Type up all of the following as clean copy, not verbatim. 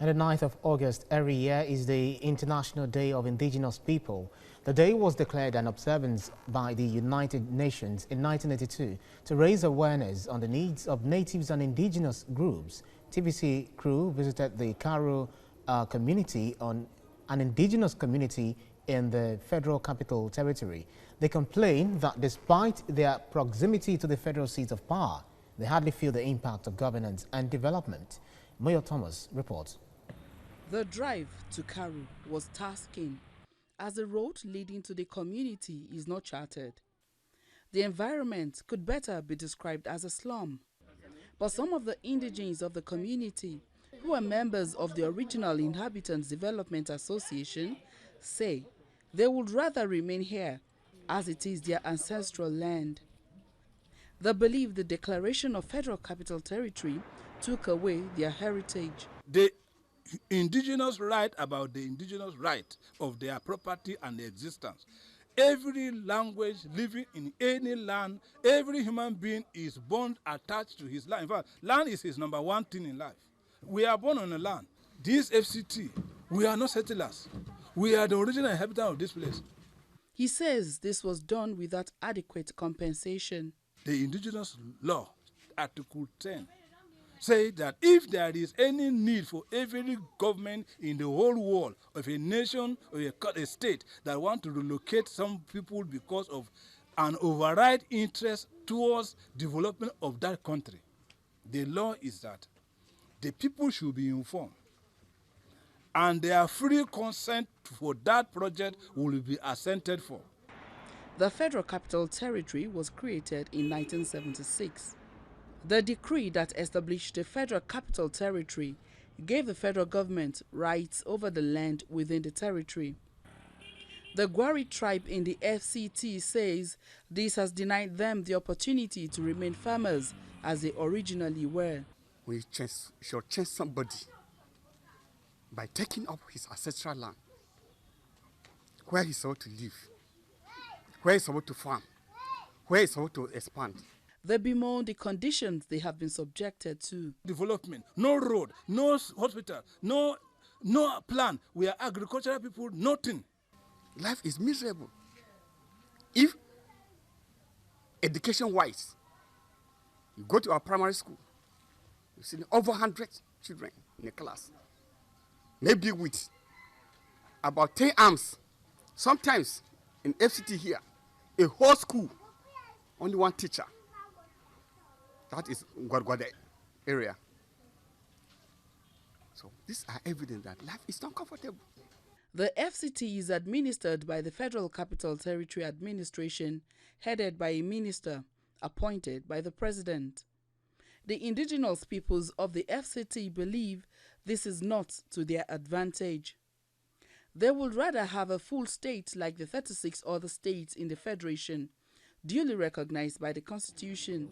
And the 9th of August every year is the International Day of Indigenous People. The day was declared an observance by the United Nations in 1982 to raise awareness on the needs of natives and indigenous groups. TVC crew visited the Karu community, on an indigenous community in the Federal Capital Territory. They complain that despite their proximity to the federal seat of power, they hardly feel the impact of governance and development. Mayor Thomas reports. The drive to Karu was tasking, as the road leading to the community is not charted. The environment could better be described as a slum. But some of the indigenes of the community, who are members of the Original Inhabitants Development Association, say they would rather remain here, as it is their ancestral land. They believe the declaration of Federal Capital Territory took away their heritage. The indigenous right about the indigenous right of their property and their existence. Every language living in any land, every human being is born attached to his land. In fact, land is his number one thing in life. We are born on a land. This FCT, we are not settlers. We are the original inhabitant of this place. He says this was done without adequate compensation. The indigenous law, Article 10, say that if there is any need for every government in the whole world, of a nation or a state that want to relocate some people because of an override interest towards development of that country, the law is that the people should be informed and their free consent for that project will be assented for. The Federal Capital Territory was created in 1976. The decree that established the Federal Capital Territory gave the federal government rights over the land within the territory. The Gwari tribe in the FCT says this has denied them the opportunity to remain farmers as they originally were. We shall change somebody by taking up his ancestral land, where he's supposed to live, where he's supposed to farm, where he's supposed to expand. They bemoan the conditions they have been subjected to. Development, no road, no hospital, no plan. We are agricultural people, nothing. Life is miserable. If education-wise, you go to our primary school, you see over 100 children in a class, maybe with about 10 arms. Sometimes in FCT here, a whole school, only one teacher. That is Gwargwade area. So these are evidence that life is not comfortable. The FCT is administered by the Federal Capital Territory Administration, headed by a minister appointed by the president. The indigenous peoples of the FCT believe this is not to their advantage. They would rather have a full state like the 36 other states in the Federation, duly recognized by the Constitution,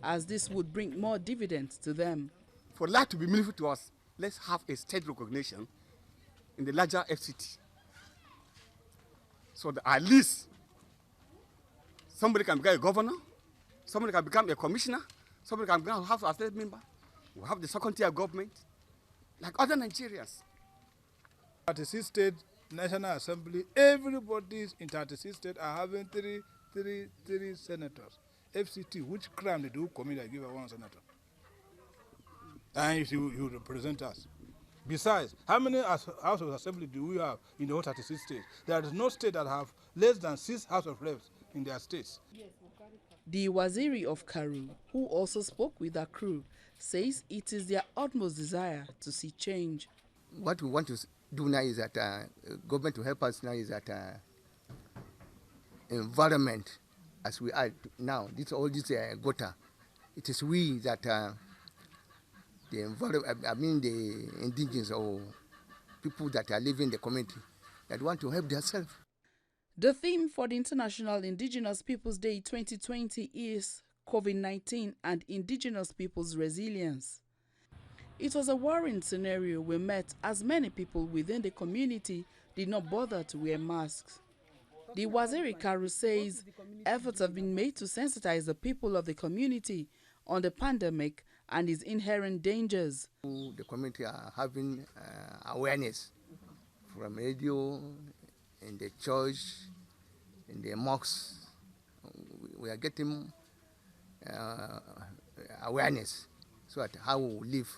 as this would bring more dividends to them. For life to be meaningful to us, let's have a state recognition in the larger FCT. So that at least somebody can become a governor, somebody can become a commissioner, somebody can become a House of State member. We have the second tier government, like other Nigerians. 36 state National Assembly, everybody in 36 states are having three senators. FCT, which crime did you commit that give her one senator? And you represent us. Besides, how many House of Assembly do we have in the whole 36 states? There is no state that have less than 6 House of Reps in their states. The Waziri of Karu, who also spoke with our crew, says it is their utmost desire to see change. What we want to do now is that government to help us now is that environment, as we are now, all this gutter, it is we that the environment, the indigenous or people that are living in the community that want to help themselves. The theme for the International Indigenous Peoples Day 2020 is COVID-19 and Indigenous Peoples' Resilience. It was a worrying scenario we met as many people within the community did not bother to wear masks. The Waziri Karu says efforts have been made to sensitize the people of the community on the pandemic and its inherent dangers. The community are having awareness from radio, in the church, in the mosques. We are getting awareness so that how we will live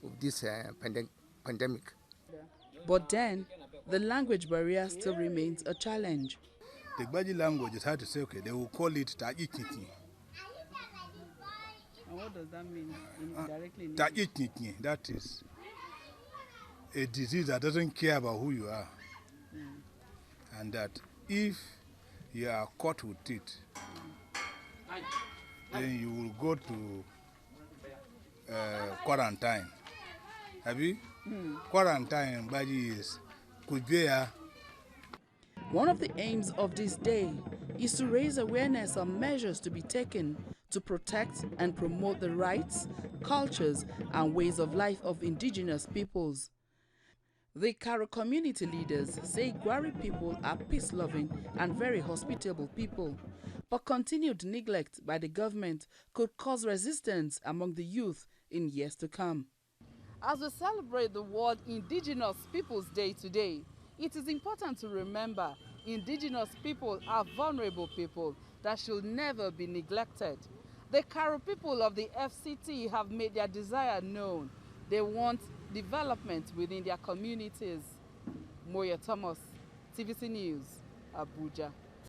with this pandemic. But then, the language barrier still remains a challenge. The Gbaji language is hard to say, okay, they will call it Ta'ikiki. And what does that mean directly? Ta'ikiki, that is a disease that doesn't care about who you are. And that if you are caught with it, then you will go to quarantine. Have you? Quarantine in Gbaji is Kujbeya. One of the aims of this day is to raise awareness on measures to be taken to protect and promote the rights, cultures, and ways of life of indigenous peoples. The Karu community leaders say Gwari people are peace-loving and very hospitable people, but continued neglect by the government could cause resistance among the youth in years to come. As we celebrate the World Indigenous Peoples Day today, it is important to remember indigenous people are vulnerable people that should never be neglected. The Karu people of the FCT have made their desire known. They want development within their communities. Moya Thomas, TVC News, Abuja.